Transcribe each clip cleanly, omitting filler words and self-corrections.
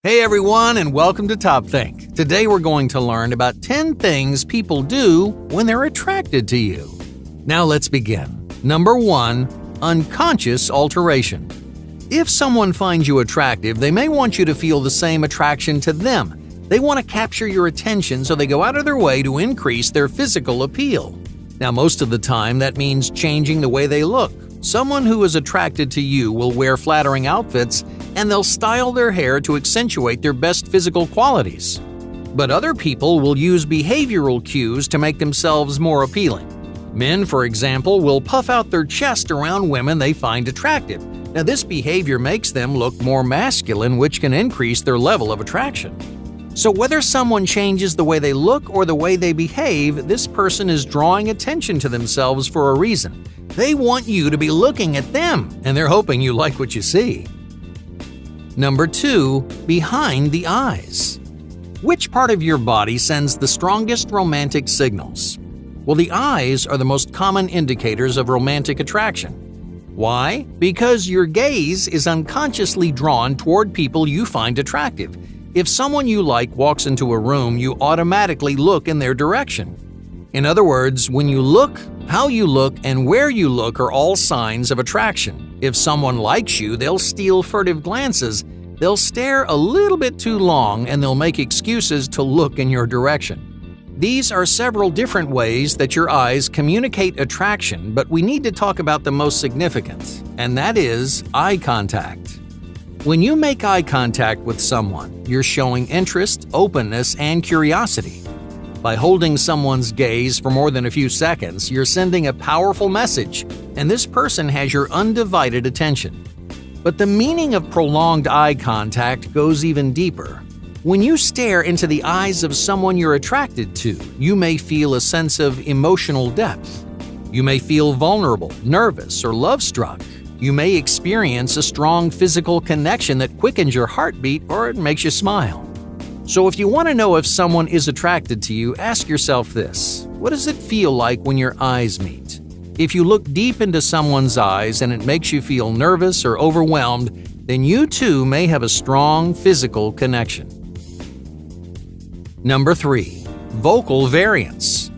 Hey everyone, and welcome to Top Think. Today we're going to learn about 10 things people do when they're attracted to you. Now let's begin. Number 1. Unconscious alteration. If someone finds you attractive, they may want you to feel the same attraction to them. They want to capture your attention, so they go out of their way to increase their physical appeal. Now most of the time that means changing the way they look. Someone who is attracted to you will wear flattering outfits, and they'll style their hair to accentuate their best physical qualities. But other people will use behavioral cues to make themselves more appealing. Men, for example, will puff out their chest around women they find attractive. Now, this behavior makes them look more masculine, which can increase their level of attraction. So whether someone changes the way they look or the way they behave, this person is drawing attention to themselves for a reason. They want you to be looking at them, and they're hoping you like what you see. Number 2. Behind the eyes. Which part of your body sends the strongest romantic signals? Well, the eyes are the most common indicators of romantic attraction. Why? Because your gaze is unconsciously drawn toward people you find attractive. If someone you like walks into a room, you automatically look in their direction. In other words, when you look, how you look and where you look are all signs of attraction. If someone likes you, they'll steal furtive glances, they'll stare a little bit too long, and they'll make excuses to look in your direction. These are several different ways that your eyes communicate attraction, but we need to talk about the most significant, and that is eye contact. When you make eye contact with someone, you're showing interest, openness, and curiosity. By holding someone's gaze for more than a few seconds, you're sending a powerful message, and this person has your undivided attention. But the meaning of prolonged eye contact goes even deeper. When you stare into the eyes of someone you're attracted to, you may feel a sense of emotional depth. You may feel vulnerable, nervous, or love-struck. You may experience a strong physical connection that quickens your heartbeat or it makes you smile. So if you want to know if someone is attracted to you, ask yourself this: what does it feel like when your eyes meet? If you look deep into someone's eyes and it makes you feel nervous or overwhelmed, then you too may have a strong physical connection. Number 3. Vocal variance.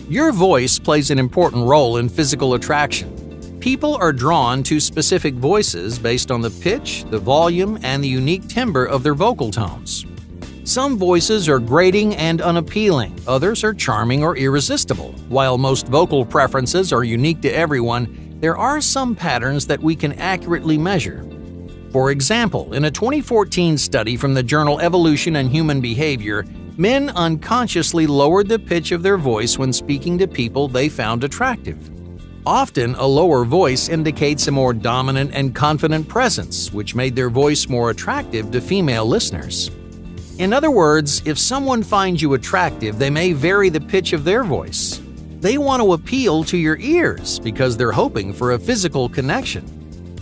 Your voice plays an important role in physical attraction. People are drawn to specific voices based on the pitch, the volume, and the unique timbre of their vocal tones. Some voices are grating and unappealing, others are charming or irresistible. While most vocal preferences are unique to everyone, there are some patterns that we can accurately measure. For example, in a 2014 study from the journal Evolution and Human Behavior, men unconsciously lowered the pitch of their voice when speaking to people they found attractive. Often, a lower voice indicates a more dominant and confident presence, which made their voice more attractive to female listeners. In other words, if someone finds you attractive, they may vary the pitch of their voice. They want to appeal to your ears because they're hoping for a physical connection.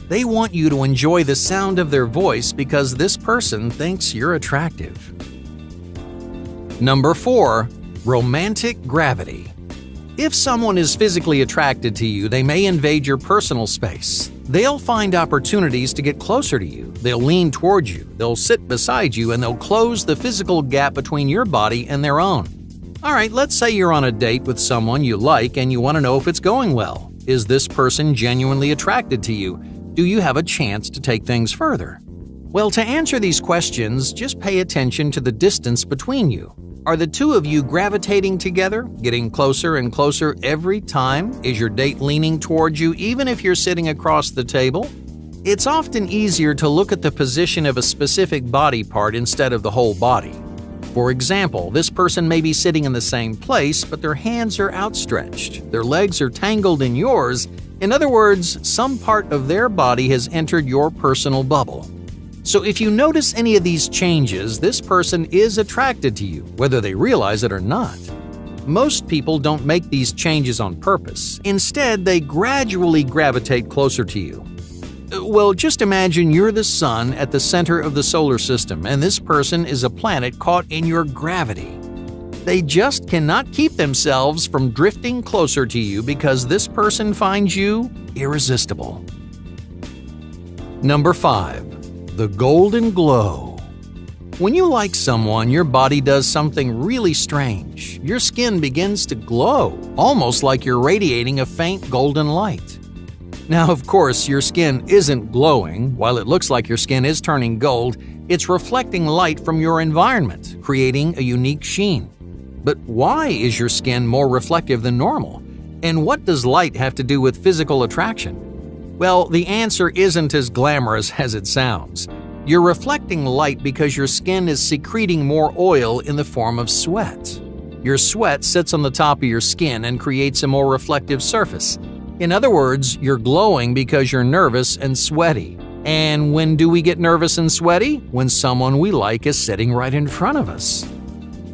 They want you to enjoy the sound of their voice because this person thinks you're attractive. Number 4. Romantic gravity. If someone is physically attracted to you, they may invade your personal space. They'll find opportunities to get closer to you. They'll lean towards you, they'll sit beside you, and they'll close the physical gap between your body and their own. Alright, let's say you're on a date with someone you like and you want to know if it's going well. Is this person genuinely attracted to you? Do you have a chance to take things further? Well, to answer these questions, just pay attention to the distance between you. Are the two of you gravitating together, getting closer and closer every time? Is your date leaning towards you even if you're sitting across the table? It's often easier to look at the position of a specific body part instead of the whole body. For example, this person may be sitting in the same place, but their hands are outstretched, their legs are tangled in yours. In other words, some part of their body has entered your personal bubble. So if you notice any of these changes, this person is attracted to you, whether they realize it or not. Most people don't make these changes on purpose. Instead, they gradually gravitate closer to you. Well, just imagine you're the sun at the center of the solar system, and this person is a planet caught in your gravity. They just cannot keep themselves from drifting closer to you because this person finds you irresistible. Number 5. The golden glow. When you like someone, your body does something really strange. Your skin begins to glow, almost like you're radiating a faint golden light. Now, of course, your skin isn't glowing. While it looks like your skin is turning gold, it's reflecting light from your environment, creating a unique sheen. But why is your skin more reflective than normal? And what does light have to do with physical attraction? Well, the answer isn't as glamorous as it sounds. You're reflecting light because your skin is secreting more oil in the form of sweat. Your sweat sits on the top of your skin and creates a more reflective surface. In other words, you're glowing because you're nervous and sweaty. And when do we get nervous and sweaty? When someone we like is sitting right in front of us.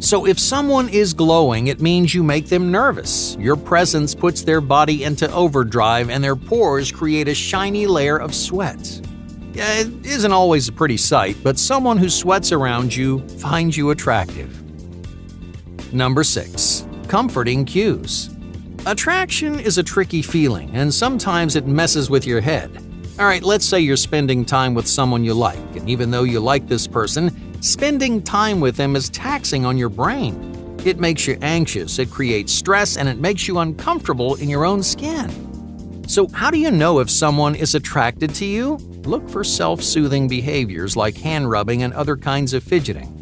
So if someone is glowing, it means you make them nervous. Your presence puts their body into overdrive and their pores create a shiny layer of sweat. Yeah, it isn't always a pretty sight, but someone who sweats around you finds you attractive. Number 6. Comforting cues. Attraction is a tricky feeling, and sometimes it messes with your head. Alright, let's say you're spending time with someone you like, and even though you like this person, spending time with them is taxing on your brain. It makes you anxious, it creates stress, and it makes you uncomfortable in your own skin. So how do you know if someone is attracted to you? Look for self-soothing behaviors like hand rubbing and other kinds of fidgeting.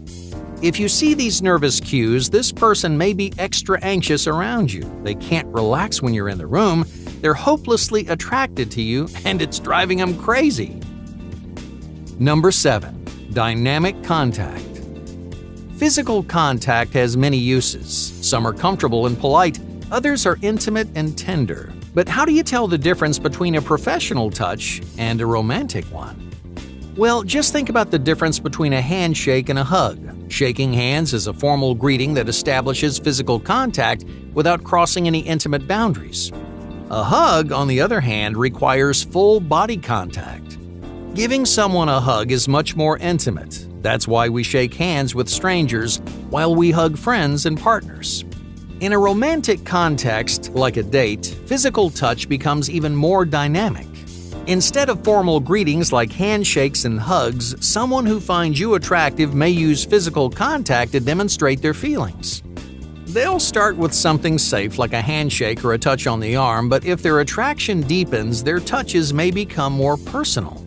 If you see these nervous cues, this person may be extra anxious around you. They can't relax when you're in the room. They're hopelessly attracted to you, and it's driving them crazy. Number 7. Dynamic contact. Physical contact has many uses. Some are comfortable and polite, others are intimate and tender. But how do you tell the difference between a professional touch and a romantic one? Well, just think about the difference between a handshake and a hug. Shaking hands is a formal greeting that establishes physical contact without crossing any intimate boundaries. A hug, on the other hand, requires full body contact. Giving someone a hug is much more intimate. That's why we shake hands with strangers while we hug friends and partners. In a romantic context, like a date, physical touch becomes even more dynamic. Instead of formal greetings like handshakes and hugs, someone who finds you attractive may use physical contact to demonstrate their feelings. They'll start with something safe like a handshake or a touch on the arm, but if their attraction deepens, their touches may become more personal.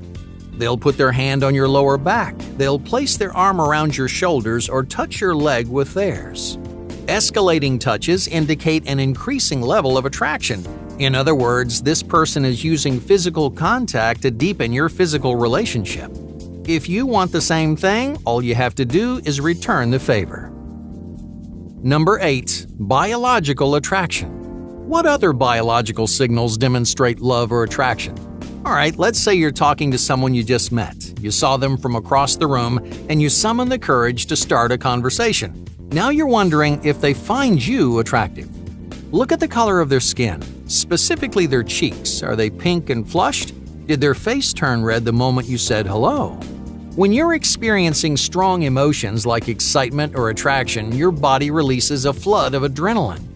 They'll put their hand on your lower back, they'll place their arm around your shoulders or touch your leg with theirs. Escalating touches indicate an increasing level of attraction. In other words, this person is using physical contact to deepen your physical relationship. If you want the same thing, all you have to do is return the favor. Number 8. Biological attraction. What other biological signals demonstrate love or attraction? Alright, let's say you're talking to someone you just met. You saw them from across the room, and you summon the courage to start a conversation. Now you're wondering if they find you attractive. Look at the color of their skin, specifically their cheeks. Are they pink and flushed? Did their face turn red the moment you said hello? When you're experiencing strong emotions like excitement or attraction, your body releases a flood of adrenaline.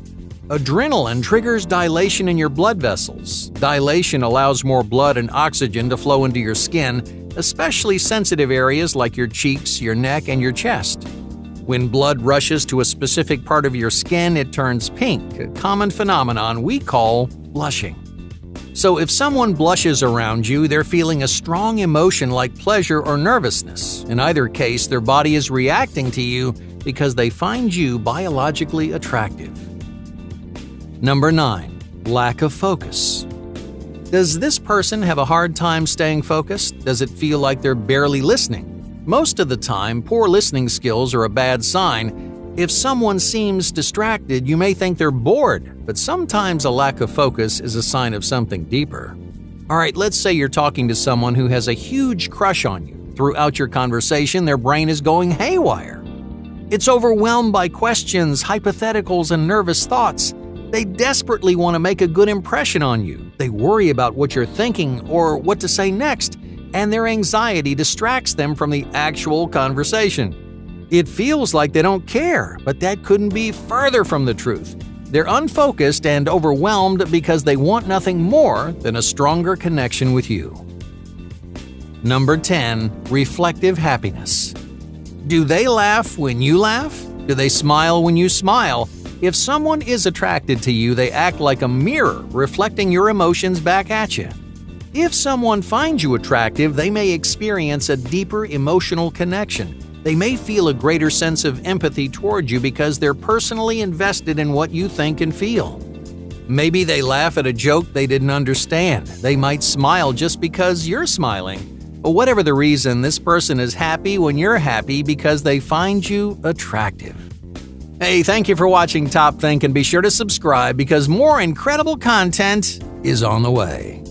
Adrenaline triggers dilation in your blood vessels. Dilation allows more blood and oxygen to flow into your skin, especially sensitive areas like your cheeks, your neck, and your chest. When blood rushes to a specific part of your skin, it turns pink, a common phenomenon we call blushing. So if someone blushes around you, they're feeling a strong emotion like pleasure or nervousness. In either case, their body is reacting to you because they find you biologically attractive. Number 9. Lack of focus. Does this person have a hard time staying focused? Does it feel like they're barely listening? Most of the time, poor listening skills are a bad sign. If someone seems distracted, you may think they're bored, but sometimes a lack of focus is a sign of something deeper. Alright, let's say you're talking to someone who has a huge crush on you. Throughout your conversation, their brain is going haywire. It's overwhelmed by questions, hypotheticals, and nervous thoughts. They desperately want to make a good impression on you. They worry about what you're thinking or what to say next, and their anxiety distracts them from the actual conversation. It feels like they don't care, but that couldn't be further from the truth. They're unfocused and overwhelmed because they want nothing more than a stronger connection with you. Number 10. Reflective happiness. Do they laugh when you laugh? Do they smile when you smile? If someone is attracted to you, they act like a mirror, reflecting your emotions back at you. If someone finds you attractive, they may experience a deeper emotional connection. They may feel a greater sense of empathy toward you because they're personally invested in what you think and feel. Maybe they laugh at a joke they didn't understand. They might smile just because you're smiling. But whatever the reason, this person is happy when you're happy because they find you attractive. Hey, thank you for watching Top Think, and be sure to subscribe because more incredible content is on the way.